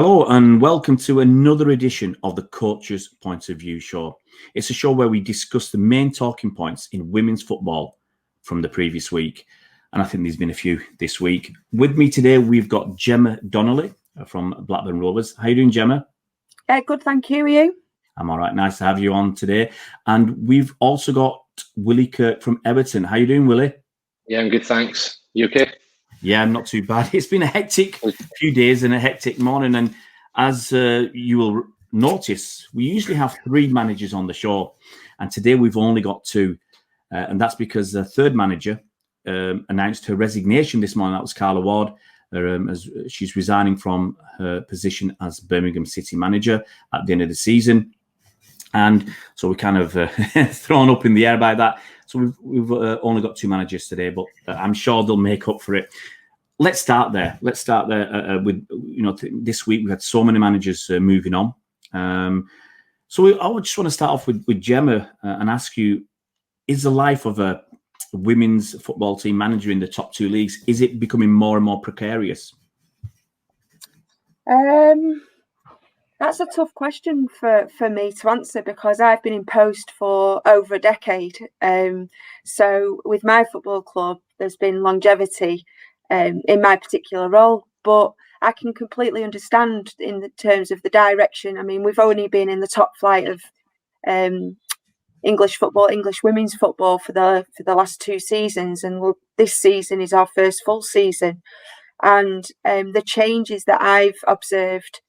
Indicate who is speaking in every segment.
Speaker 1: Hello and welcome to another edition of the Coach's Point of View show. It's a show where we discuss the main talking points in women's football from the previous week. And I think there's been a few this week. With me today, we've got Gemma Donnelly from Blackburn Rovers. How are you doing, Gemma?
Speaker 2: Good, thank you. Are you?
Speaker 1: I'm all right. Nice to have you on today. And we've also got Willie Kirk from Everton. How are you doing, Willie?
Speaker 3: Yeah, I'm good, thanks. You okay?
Speaker 1: Yeah, I'm not too bad. It's been a hectic few days and a hectic morning. And as you will notice, we usually have 3 managers on the show. And today we've only got 2. And that's because the third manager announced her resignation this morning. That was Carla Ward, as she's resigning from her position as Birmingham City manager at the end of the season. And so we're kind of thrown up in the air by that. So we've only got 2 managers today, but I'm sure they'll make up for it. Let's start there. With, this week we've had so many managers moving on. I would just want to start off with Gemma and ask you, is the life of a women's football team manager in the top 2 leagues, is it becoming more and more precarious?
Speaker 2: That's a tough question for me to answer because I've been in post for over a decade. So with my football club, there's been longevity in my particular role, but I can completely understand in the terms of the direction. I mean, we've only been in the top flight of English women's football for the last 2 seasons, and this season is our first full season. And the changes that I've observed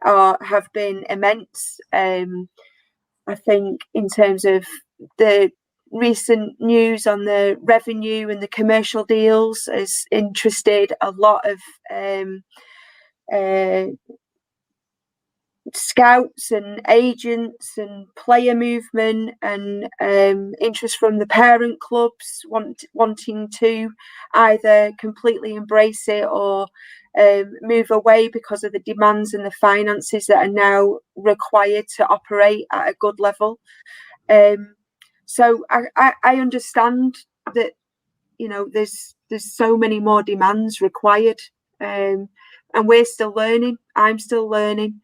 Speaker 2: have been immense. I think in terms of the recent news on the revenue and the commercial deals has interested a lot of scouts and agents and player movement and interest from the parent clubs wanting to either completely embrace it or move away because of the demands and the finances that are now required to operate at a good level. So I understand that, there's so many more demands required, and we're still learning. I'm still learning.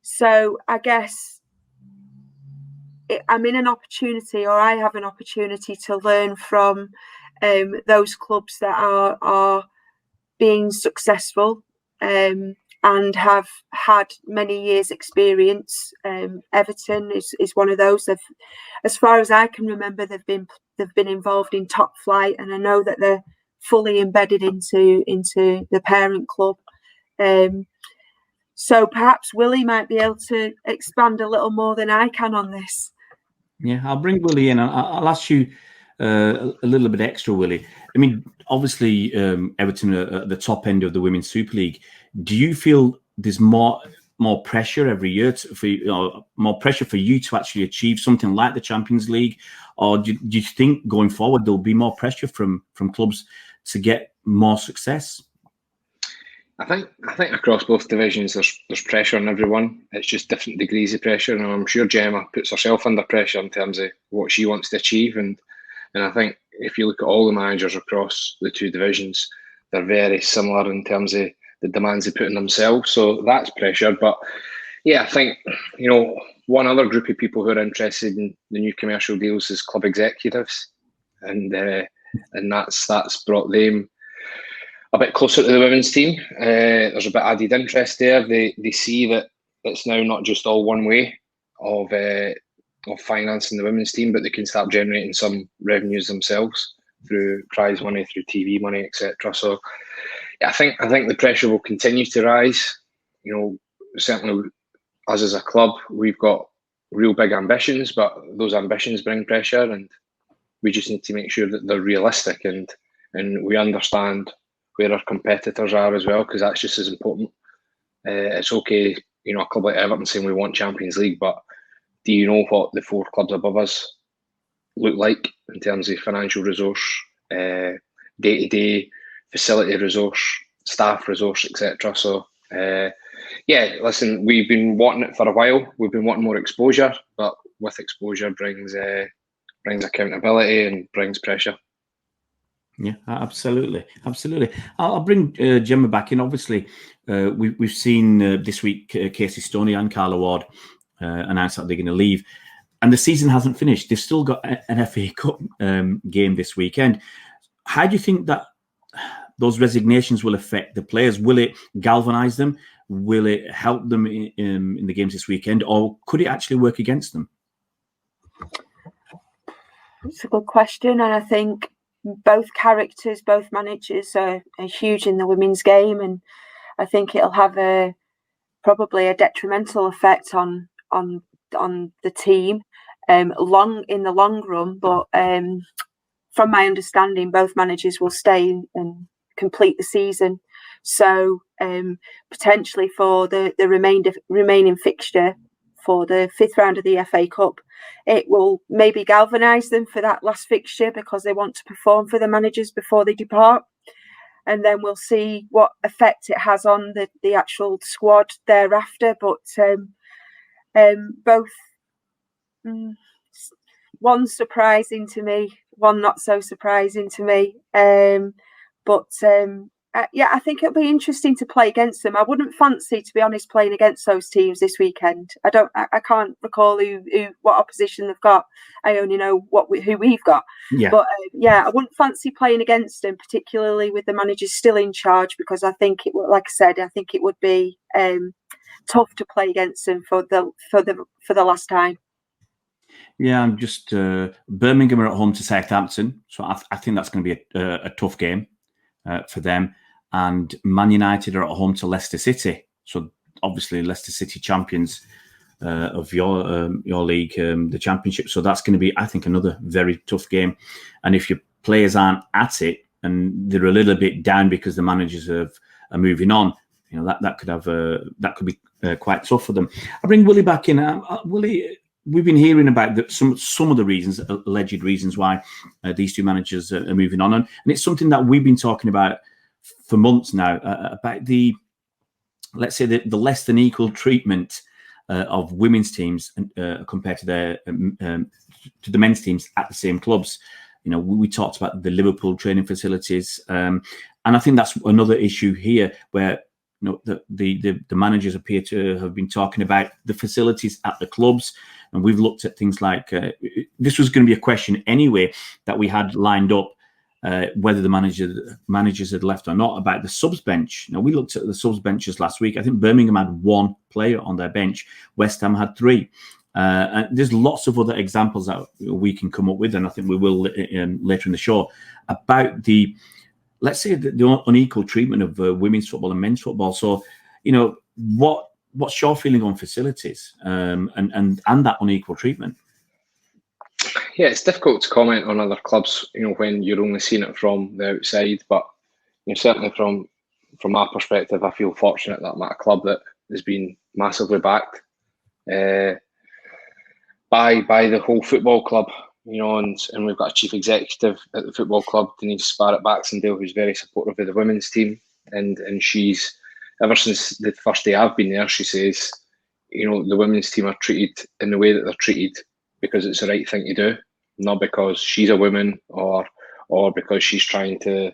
Speaker 2: So I guess I'm in an opportunity, or I have an opportunity to learn from those clubs that are being successful and have had many years' experience. Everton is one of those. As far as I can remember, they've been involved in top flight, and I know that they're fully embedded into the parent club. So perhaps Willie might be able to expand a little more than I can on this.
Speaker 1: Yeah, I'll bring Willie in. I'll ask you a little bit extra, Willie. I mean, obviously, Everton are at the top end of the Women's Super League. Do you feel there's more pressure every year more pressure for you to actually achieve something like the Champions League, or do you think going forward there'll be more pressure from clubs to get more success?
Speaker 3: I think across both divisions there's pressure on everyone. It's just different degrees of pressure, and I'm sure Gemma puts herself under pressure in terms of what she wants to achieve. And I think if you look at all the managers across the 2 divisions, they're very similar in terms of the demands they put on themselves. So that's pressure. But yeah, I think one other group of people who are interested in the new commercial deals is club executives, and that's brought them a bit closer to the women's team. There's a bit added interest there. They see that it's now not just all one way of financing the women's team, but they can start generating some revenues themselves through prize money, through TV money, etc. So yeah, I think the pressure will continue to rise. Certainly us as a club, we've got real big ambitions, but those ambitions bring pressure, and we just need to make sure that they're realistic and we understand where our competitors are as well, because that's just as important. It's okay, a club like Everton saying we want Champions League, but do you know what the 4 clubs above us look like in terms of financial resource, day-to-day facility resource, staff resource, etc. So listen, we've been wanting it for a while. We've been wanting more exposure, but with exposure brings accountability and brings pressure.
Speaker 1: Yeah, absolutely, absolutely. I'll bring Gemma back in. Obviously, we've seen this week Casey Stoney and Carla Ward announced that they're going to leave, and the season hasn't finished. They've still got an FA Cup game this weekend. How do you think that those resignations will affect the players? Will it galvanise them? Will it help them in the games this weekend, or could it actually work against them?
Speaker 2: It's a good question, and I think both characters, both managers are huge in the women's game, and I think it'll have probably a detrimental effect on the team in the long run. But from my understanding, both managers will stay and complete the season. So potentially for the remaining fixture for the 5th round of the FA Cup, it will maybe galvanise them for that last fixture because they want to perform for the managers before they depart. And then we'll see what effect it has on the actual squad thereafter. But both, one surprising to me, one not so surprising to me. Yeah, I think it'll be interesting to play against them. I wouldn't fancy, to be honest, playing against those teams this weekend. I can't recall what opposition they've got. I only know who we've got.
Speaker 1: Yeah.
Speaker 2: But yeah, I wouldn't fancy playing against them, particularly with the managers still in charge, because I think like I said, I think it would be tough to play against them for the last time.
Speaker 1: Yeah, I'm just Birmingham are at home to Southampton, so I think that's going to be a tough game for them. And Man United are at home to Leicester City, so obviously Leicester City champions of your league, the Championship. So that's going to be, I think, another very tough game. And if your players aren't at it and they're a little bit down because the managers are moving on, that could be quite tough for them. I bring Willie back in. Willie, we've been hearing about some of the reasons, alleged reasons why these two managers are moving on, and it's something that we've been talking about for months now, about the, let's say, the less than equal treatment of women's teams compared to the men's teams at the same clubs. We talked about the Liverpool training facilities, and I think that's another issue here where the managers appear to have been talking about the facilities at the clubs. And we've looked at things like, this was going to be a question anyway that we had lined up, whether the managers had left or not, about the subs bench. Now, we looked at the subs benches last week. I think Birmingham had 1 player on their bench. West Ham had 3. And there's lots of other examples that we can come up with, and I think we will later in the show, about the, let's say, the unequal treatment of women's football and men's football. So, what's your feeling on facilities and that unequal treatment?
Speaker 3: Yeah, it's difficult to comment on other clubs, when you're only seeing it from the outside. But certainly from my perspective, I feel fortunate that I'm at a club that has been massively backed by the whole football club. And we've got a chief executive at the football club, Denise Barrett-Baxendale, who's very supportive of the women's team, and she's, ever since the first day I've been there, she says, the women's team are treated in the way that they're treated because it's the right thing to do, not because she's a woman or because she's trying to,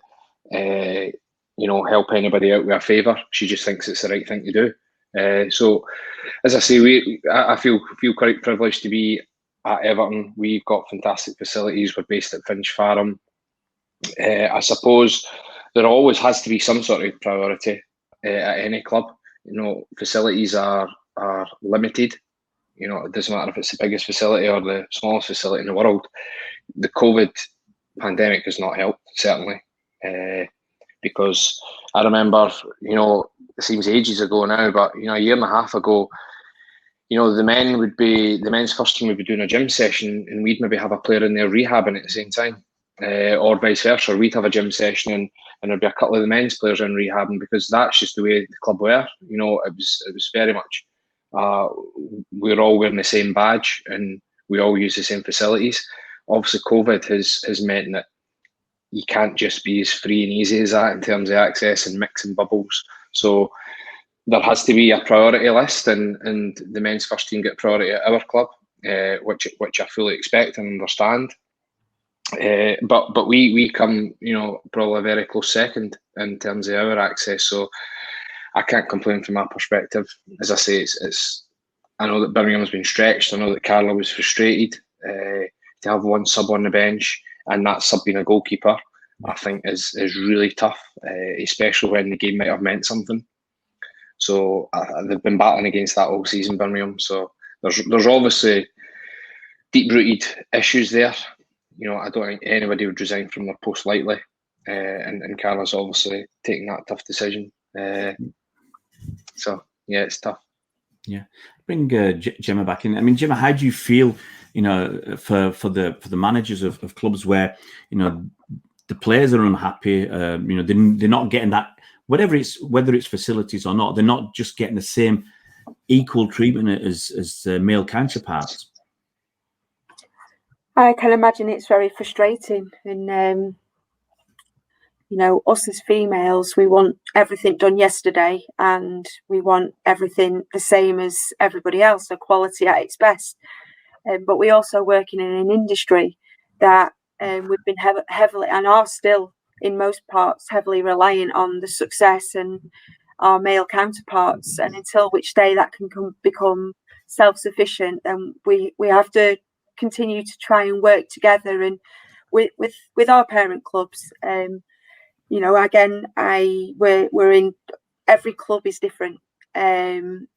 Speaker 3: help anybody out with a favour. She just thinks it's the right thing to do. So, as I say, I feel quite privileged to be at Everton. We've got fantastic facilities. We're based at Finch Farm. I suppose there always has to be some sort of priority at any club. Facilities are limited. It doesn't matter if it's the biggest facility or the smallest facility in the world. The COVID pandemic has not helped, certainly, because I remember, it seems ages ago now, but a year and a half ago, the men's first team would be doing a gym session, and we'd maybe have a player in there rehabbing at the same time, or vice versa. We'd have a gym session and there'd be a couple of the men's players in rehabbing, because that's just the way the club were. It was very much, we're all wearing the same badge and we all use the same facilities. Obviously, COVID has meant that you can't just be as free and easy as that in terms of access and mixing bubbles. So there has to be a priority list, and the men's first team get priority at our club, which I fully expect and understand. But we come, probably a very close second in terms of our access. So I can't complain from my perspective. As I say, it's I know that Birmingham's been stretched. I know that Carla was frustrated to have one sub on the bench, and that sub being a goalkeeper, I think is really tough, especially when the game might have meant something. So they've been battling against that all season, Birmingham. So there's obviously deep-rooted issues there. I don't think anybody would resign from their post lightly, and Carla's obviously taking that tough decision. So yeah, it's tough.
Speaker 1: Yeah, bring Gemma back in. I mean, Gemma, how do you feel? For the managers of clubs where the players are unhappy. they're not getting that, whether it's facilities or not. They're not just getting the same equal treatment as male counterparts.
Speaker 2: I can imagine it's very frustrating, and us as females, we want everything done yesterday, and we want everything the same as everybody else, so quality at its best. But we also working in an industry that we've been heavily, and are still in most parts, heavily reliant on the success and our male counterparts. And until which day that can become self-sufficient, then we have to continue to try and work together. And with our parent clubs, again, we're in, every club is different, and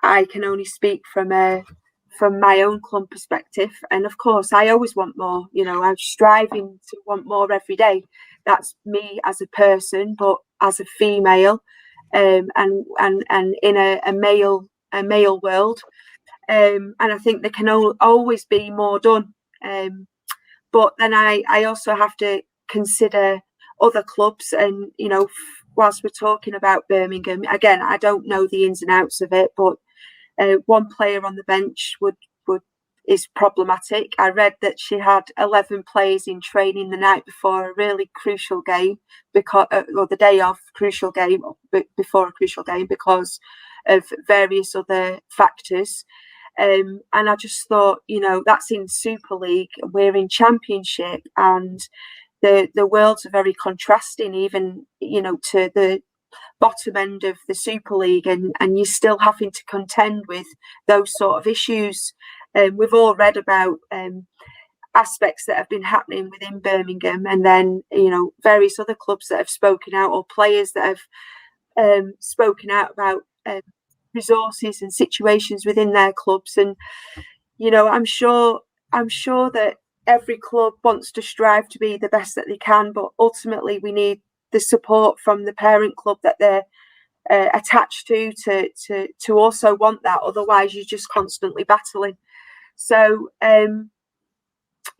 Speaker 2: I can only speak from my own club perspective. And of course, I always want more. I'm striving to want more every day. That's me as a person, but as a female, and in a male world. And I think there can always be more done. But then I also have to consider other clubs, and whilst we're talking about Birmingham, again, I don't know the ins and outs of it, but one player on the bench is problematic. I read that she had 11 players in training the night before a really crucial game, or the day of crucial game, before a crucial game, because of various other factors. And I just thought, that's in Super League. We're in Championship, and the worlds are very contrasting, even to the bottom end of the Super League, and you're still having to contend with those sort of issues. We've all read about aspects that have been happening within Birmingham, and then various other clubs that have spoken out, or players that have spoken out about resources and situations within their clubs. And I'm sure that every club wants to strive to be the best that they can, but ultimately we need the support from the parent club that they're attached to also want that. Otherwise, you're just constantly battling. So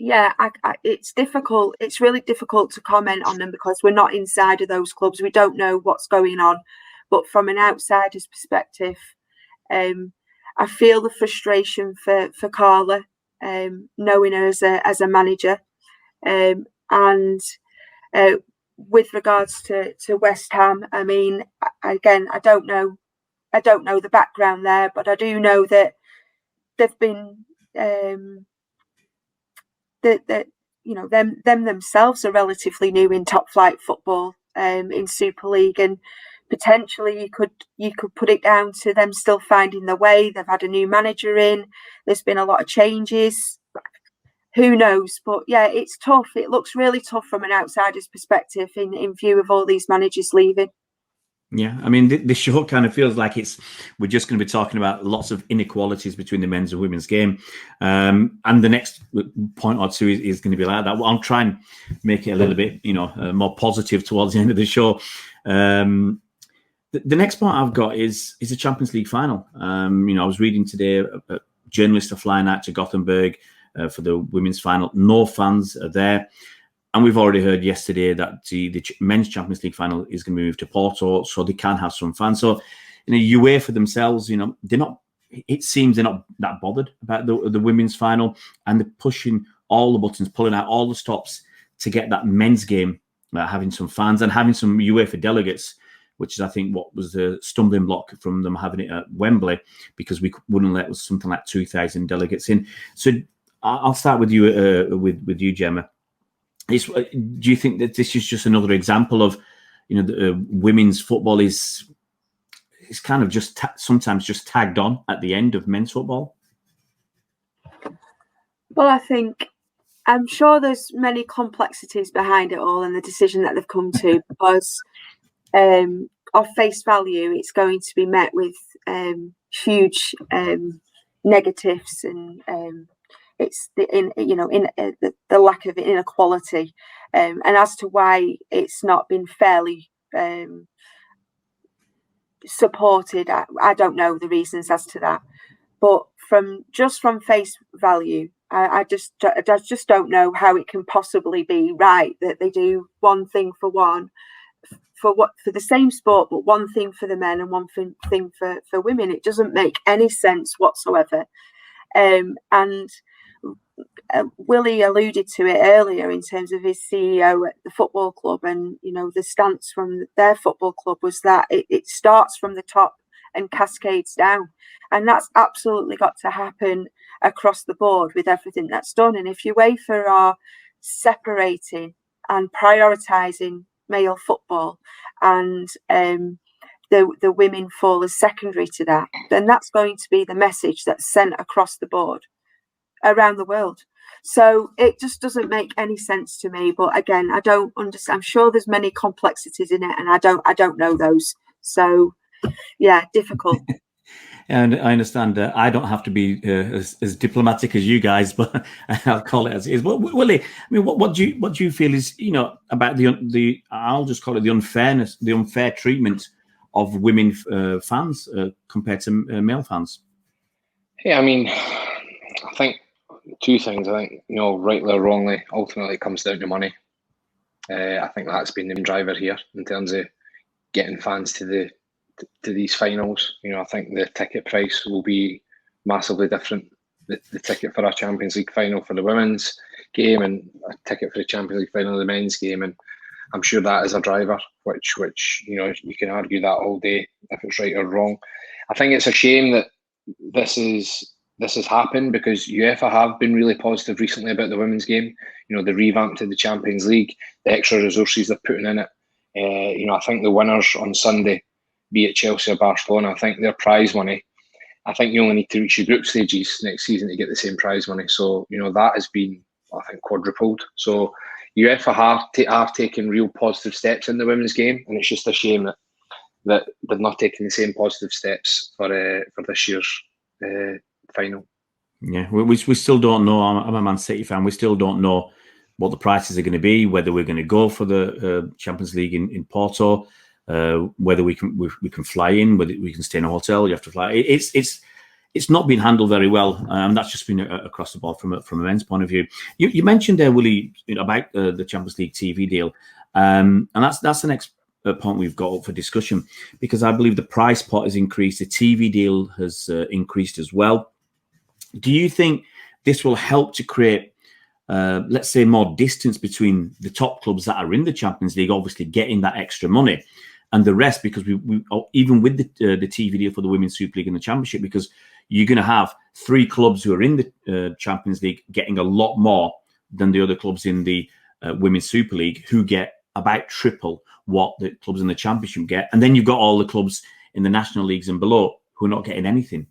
Speaker 2: it's difficult. It's really difficult to comment on them because we're not inside of those clubs. We don't know what's going on. But from an outsider's perspective, I feel the frustration for Carla, knowing her as a manager, and with regards to West Ham. I mean, again, I don't know the background there, but I do know that they've been them themselves are relatively new in top flight football, in Super League, and potentially you could put it down to them still finding their way. They've had a new manager in. There's been a lot of changes. Who knows? But yeah, it's tough. It looks really tough from an outsider's perspective in view of all these managers leaving.
Speaker 1: Yeah, I mean, the show kind of feels like we're just going to be talking about lots of inequalities between the men's and women's game. And the next point or two is going to be like that. Well, I'll try and make it a little bit, more positive towards the end of the show. The next point I've got is a Champions League final. I was reading today, journalists are flying out to Gothenburg for the women's final. No fans are there. And we've already heard yesterday that the men's Champions League final is going to be moved to Porto, so they can have some fans. So, UEFA themselves, they're not. It seems they're not that bothered about the women's final, and they're pushing all the buttons, pulling out all the stops to get that men's game having some fans and having some UEFA delegates, which is, I think, what was the stumbling block from them having it at Wembley, because we wouldn't let something like 2,000 delegates in. So I'll start with you, with you, Gemma. Do you think that this is just another example of, women's football is kind of just sometimes just tagged on at the end of men's football?
Speaker 2: Well, I'm sure there's many complexities behind it all and the decision that they've come to, because of face value, it's going to be met with huge negatives, and it's the lack of inequality, and as to why it's not been fairly supported, I don't know the reasons as to that. But from face value, I just don't know how it can possibly be right that they do one thing for the same sport, but one thing for the men and one thing for women. It doesn't make any sense whatsoever. And Willie alluded to it earlier in terms of his CEO at the football club, and the stance from their football club was that it starts from the top and cascades down, and that's absolutely got to happen across the board with everything that's done. And if UEFA are separating and prioritising male football, and the women fall as secondary to that, then that's going to be the message that's sent across the board around the world. So it just doesn't make any sense to me. But again, I don't understand. I'm sure there's many complexities in it, and I don't know those. So yeah, difficult.
Speaker 1: And I understand I don't have to be as diplomatic as you guys, but I'll call it as it is. Well, Willie, I mean, what do you feel is about the I'll just call it the unfair treatment of women fans compared to male fans?
Speaker 3: Yeah, I mean, I think two things. I think rightly or wrongly, ultimately it comes down to money. I think that's been the main driver here in terms of getting fans to these finals. I think the ticket price will be massively different. The ticket for a Champions League final for the women's game and a ticket for the Champions League final of the men's game, and I'm sure that is a driver, which you can argue that all day if it's right or wrong. I think it's a shame that this has happened, because UEFA have been really positive recently about the women's game. The revamped of the Champions League, the extra resources they're putting in it. I think the winners on Sunday, be it Chelsea or Barcelona, I think their prize money, I think you only need to reach the group stages next season to get the same prize money. So, that has been, I think, quadrupled. So UEFA have taken real positive steps in the women's game, and it's just a shame that they've not taken the same positive steps for this year's final.
Speaker 1: Yeah, we still don't know. I'm a Man City fan. We still don't know what the prices are going to be, whether we're going to go for the Champions League in Porto, whether we can fly in, whether we can stay in a hotel. You have to fly. It's not been handled very well, and that's just been across the board from a men's point of view. You mentioned there, Willie, about the Champions League TV deal, and that's the next point we've got up for discussion, because I believe the price pot has increased, the TV deal has increased as well. Do you think this will help to create, let's say, more distance between the top clubs that are in the Champions League, obviously getting that extra money, and the rest? Because we even with the TV deal for the Women's Super League and the Championship, because you're going to have 3 clubs who are in the Champions League getting a lot more than the other clubs in the Women's Super League, who get about triple what the clubs in the Championship get. And then you've got all the clubs in the national leagues and below who are not getting anything.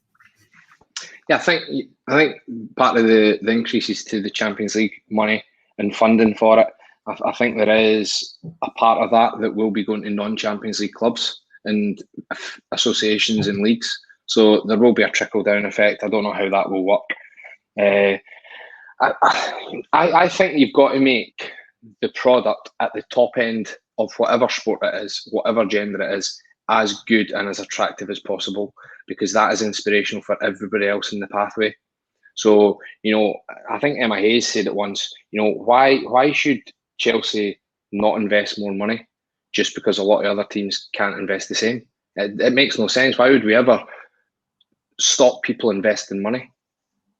Speaker 3: Yeah, I think part of the increases to the Champions League money and funding for it, I think there is a part of that will be going to non-Champions League clubs and associations and leagues. So there will be a trickle-down effect. I don't know how that will work. I think you've got to make the product at the top end of whatever sport it is, whatever gender it is, as good and as attractive as possible, because that is inspirational for everybody else in the pathway. So, I think Emma Hayes said it once, why should Chelsea not invest more money just because a lot of other teams can't invest the same? It makes no sense. Why would we ever stop people investing money?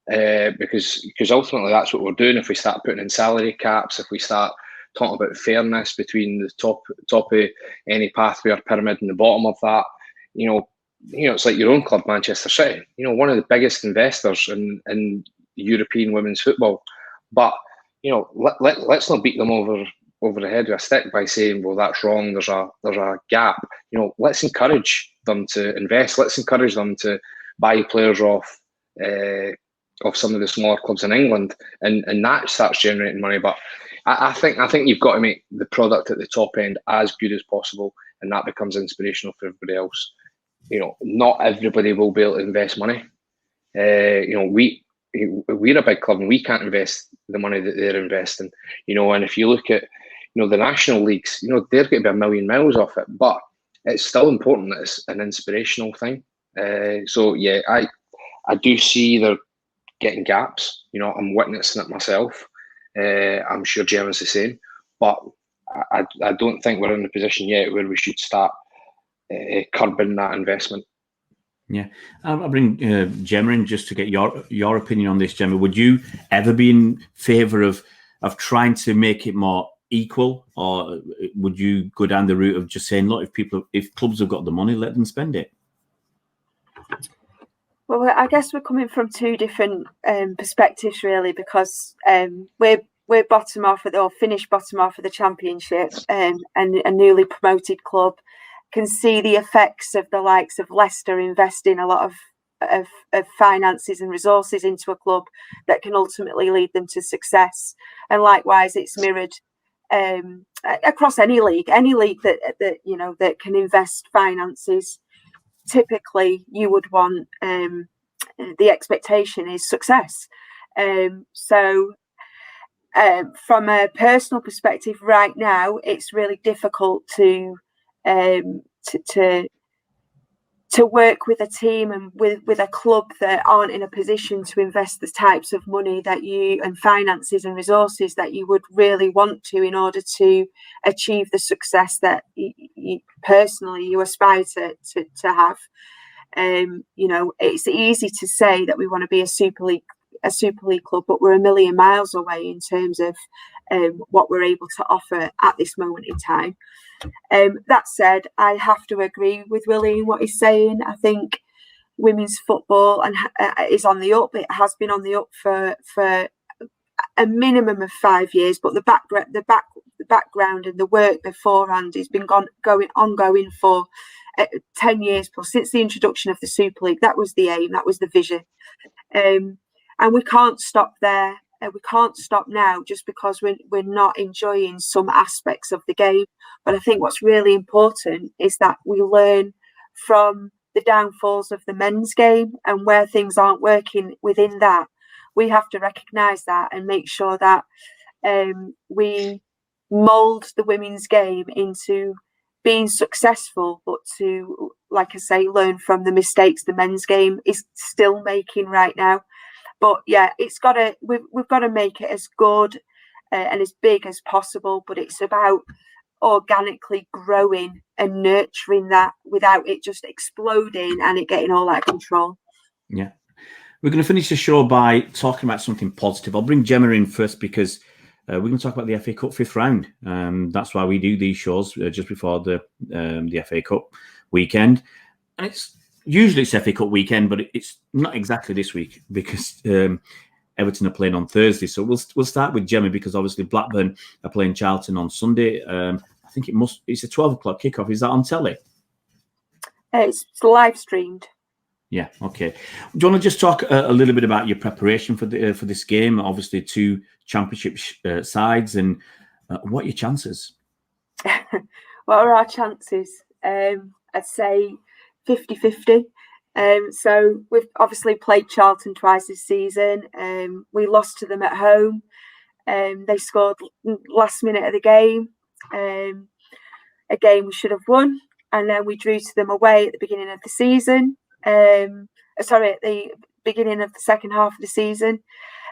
Speaker 3: Because ultimately that's what we're doing. If we start putting in salary caps, if we start talking about fairness between the top of any pathway or pyramid and the bottom of that, it's like your own club, Manchester City. One of the biggest investors in European women's football. But let's not beat them over the head with a stick by saying, well, that's wrong. There's a gap. Let's encourage them to invest. Let's encourage them to buy players off some of the smaller clubs in England, and that starts generating money. But I think you've got to make the product at the top end as good as possible, and that becomes inspirational for everybody else. Not everybody will be able to invest money. We're a big club and we can't invest the money that they're investing. And if you look at the national leagues, they're going to be a million miles off it, but it's still important that it's an inspirational thing. So yeah, I do see they're getting gaps. I'm witnessing it myself. I'm sure Gemma's the same, but I don't think we're in a position yet where we should start curbing that investment.
Speaker 1: Yeah, I'll bring Gemma in just to get your opinion on this. Gemma, would you ever be in favour of trying to make it more equal, or would you go down the route of just saying, look, if clubs have got the money, let them spend it?
Speaker 2: Well, I guess we're coming from two different perspectives, really, because we're bottom half or finished bottom half of the Championship, and a newly promoted club can see the effects of the likes of Leicester investing a lot of finances and resources into a club that can ultimately lead them to success. And likewise, it's mirrored across any league that can invest finances. Typically, you would want the expectation is success. So from a personal perspective, right now, it's really difficult to work with a team and with a club that aren't in a position to invest the types of money and finances and resources that you would really want to in order to achieve the success that you personally aspire to have. It's easy to say that we want to be a Super League club, but we're a million miles away in terms of what we're able to offer at this moment in time. That said, I have to agree with Willie in what he's saying. I think women's football is on the up. It has been on the up for a minimum of 5 years, but the background and the work beforehand has been ongoing for 10 years plus, since the introduction of the Super League. That was the aim, that was the vision, and we can't stop there. We can't stop now just because we're not enjoying some aspects of the game. But I think what's really important is that we learn from the downfalls of the men's game, and where things aren't working within that, we have to recognise that and make sure that we mould the women's game into being successful, but to, like I say, learn from the mistakes the men's game is still making right now. But yeah, we've got to make it as good and as big as possible. But it's about organically growing and nurturing that without it just exploding and it getting all out of control.
Speaker 1: Yeah. We're going to finish the show by talking about something positive. I'll bring Gemma in first because we're going to talk about the FA Cup 5th round. That's why we do these shows just before the FA Cup weekend. And usually it's FA Cup weekend, but it's not exactly this week because Everton are playing on Thursday. So we'll start with Gemma because obviously Blackburn are playing Charlton on Sunday. I think it's a 12 o'clock kickoff. Is that on telly?
Speaker 2: It's live streamed.
Speaker 1: Yeah, okay. Do you want to just talk a little bit about your preparation for this game? Obviously, two Championship sides, and what are your chances?
Speaker 2: What are our chances? I'd say 50-50. So we've obviously played Charlton twice this season. We lost to them at home. They scored last minute of the game. A game we should have won, and then we drew to them away at the beginning of the season. At the beginning of the second half of the season.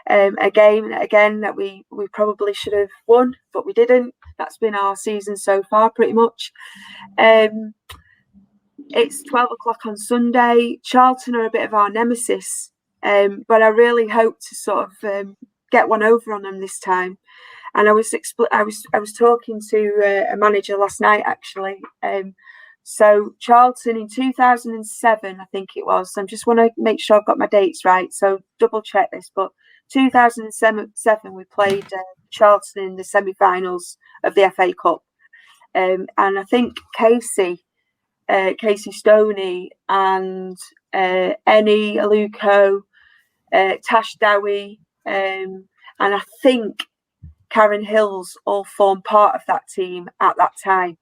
Speaker 2: A game again that we probably should have won, but we didn't. That's been our season so far, pretty much. It's 12 o'clock on Sunday. Charlton are a bit of our nemesis, but I really hope to sort of get one over on them this time. And I was talking to a manager last night, actually. So Charlton in 2007, I think it was. I just want to make sure I've got my dates right. So double check this. But 2007 we played Charlton in the semi-finals of the FA Cup, and I think Casey Stoney and Eni Aluko, Tash Dowie, and I think Karen Hills all formed part of that team at that time,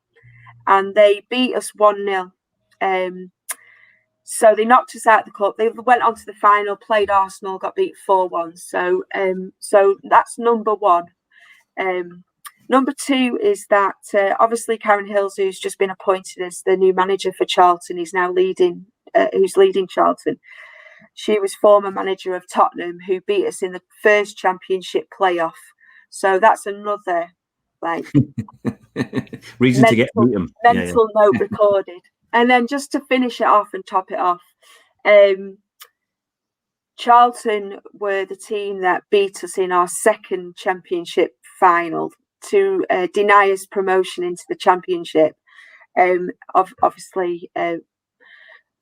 Speaker 2: and they beat us 1-0. So they knocked us out of the cup. They went on to the final, played Arsenal, got beat 4-1. So that's number one. Number two is that obviously Karen Hills, who's just been appointed as the new manager for Charlton, is now leading Charlton. She was former manager of Tottenham, who beat us in the first Championship playoff. So that's another
Speaker 1: reason to get beat them.
Speaker 2: Mental note recorded. And then just to finish it off and top it off, Charlton were the team that beat us in our second Championship final to deny us promotion into the Championship. Obviously,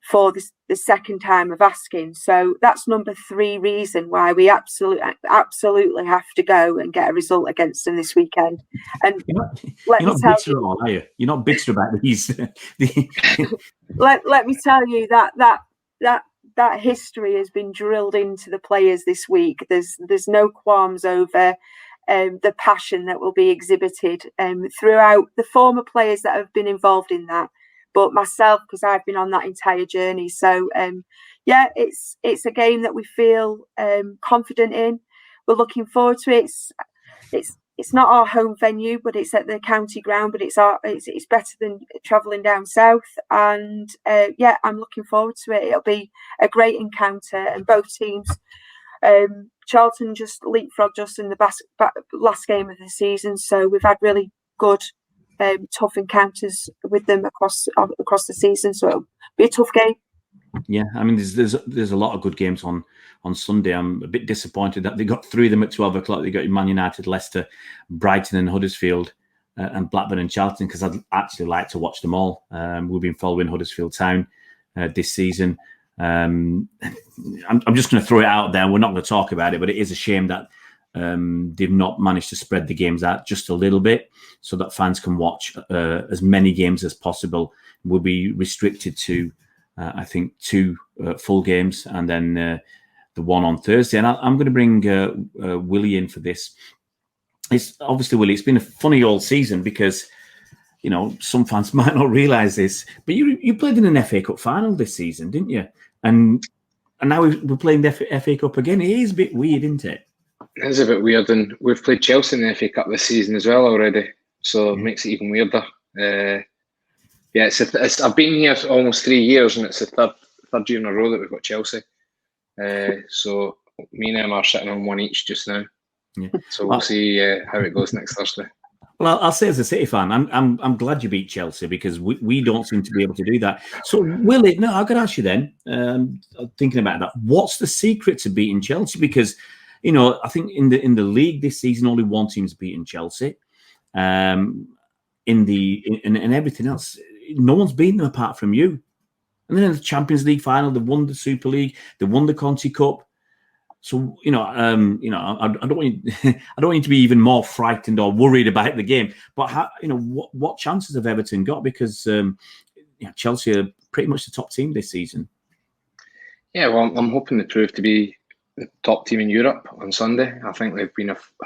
Speaker 2: for the second time of asking. So that's number three reason why we absolutely have to go and get a result against them this weekend. And
Speaker 1: you're not bitter at all, are you? You're not bitter about these.
Speaker 2: Let me tell you that history has been drilled into the players this week. There's no qualms over the passion that will be exhibited throughout the former players that have been involved in that. But myself, because I've been on that entire journey. So, it's a game that we feel confident in. We're looking forward to it. It's not our home venue, but it's at the county ground. But it's better than travelling down south. And I'm looking forward to it. It'll be a great encounter, and both teams. Charlton just leapfrogged us in the last game of the season, so we've had really good. Tough encounters with them across the season, so it'll be a tough game.
Speaker 1: Yeah, I mean, there's a lot of good games on Sunday. I'm a bit disappointed that they got three of them at 12 o'clock. They got Man United, Leicester, Brighton, and Huddersfield, and Blackburn and Charlton, because I'd actually like to watch them all. We've been following Huddersfield Town this season. I'm just going to throw it out there. We're not going to talk about it, but it is a shame that they've not managed to spread the games out just a little bit so that fans can watch as many games as possible. We'll be restricted to, I think, 2 full games and then the one on Thursday. And I'm going to bring Willie in for this. It's obviously, Willie, it's been a funny all season because, you know, some fans might not realise this, but you played in an FA Cup final this season, didn't you? And now we're playing the FA Cup again. It is a bit weird, isn't it?
Speaker 3: It is a bit weird, and we've played Chelsea in the FA Cup this season as well already, so it makes it even weirder. I've been here almost 3 years, and it's the third year in a row that we've got Chelsea. So me and Emma are sitting on one each just now. Yeah. So we'll see how it goes next Thursday.
Speaker 1: Well, I'll say as a City fan, I'm glad you beat Chelsea because we don't seem to be able to do that. So, Willie, no, I've got to ask you then. Thinking about that, what's the secret to beating Chelsea? Because, you know, I think in the league this season, only one team's beaten Chelsea. In everything else, no one's beaten them apart from you. And then in the Champions League final, they won the Super League, they won the Conti Cup. So I don't want you to be even more frightened or worried about the game. But what chances have Everton got? Because Chelsea are pretty much the top team this season.
Speaker 3: Yeah, well, I'm hoping they prove to be the top team in Europe on Sunday. I think they've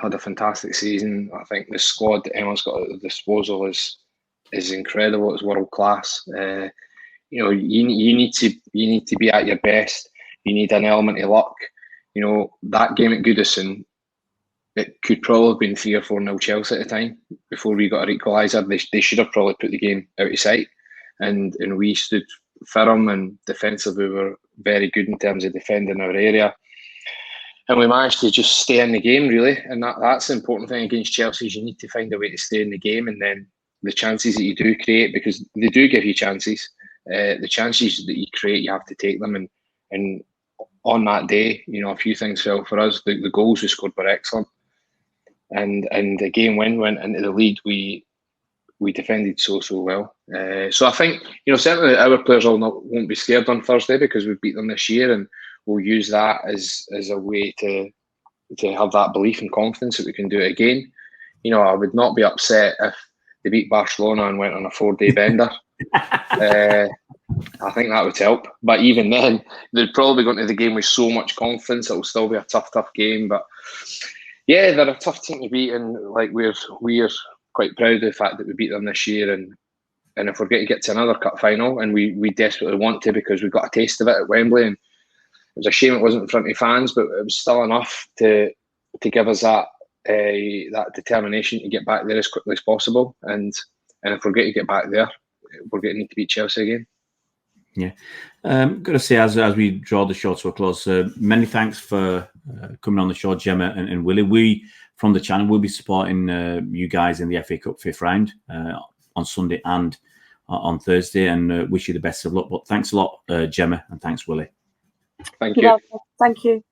Speaker 3: had a fantastic season. I think the squad that Emma's got at the disposal is incredible. It's world class. You need to be at your best. You need an element of luck. You know, that game at Goodison, it could probably have been 3 or 4-0 Chelsea at the time before we got our equaliser. They should have probably put the game out of sight, and we stood firm, and defensively we were very good in terms of defending our area, and we managed to just stay in the game really. And that's the important thing against Chelsea, is you need to find a way to stay in the game, and then the chances that you do create, because they do give you chances, the chances that you create, you have to take them, and on that day, a few things fell for us. The goals we scored were excellent, and the game went into the lead. We defended so well. So I think certainly our players won't be scared on Thursday because we've beat them this year, and we'll use that as a way to have that belief and confidence that we can do it again. You know, I would not be upset if they beat Barcelona and went on a 4-day bender. I think that would help. But even then, they'd probably go into the game with so much confidence it will still be a tough game. But yeah, they're a tough team to beat, and like we're quite proud of the fact that we beat them this year. And if we're going to get to another cup final, and we desperately want to, because we got a taste of it at Wembley, and it was a shame it wasn't in front of fans, but it was still enough to give us that determination to get back there as quickly as possible. And if we're going to get back there, we're going to need to beat Chelsea again.
Speaker 1: Yeah, got to say, as we draw the show to a close, many thanks for coming on the show, Gemma and Willie. We from the channel will be supporting you guys in the FA Cup 5th round on Sunday and on Thursday, and wish you the best of luck. But thanks a lot, Gemma, and thanks, Willie.
Speaker 3: Thank you.
Speaker 2: Thank you.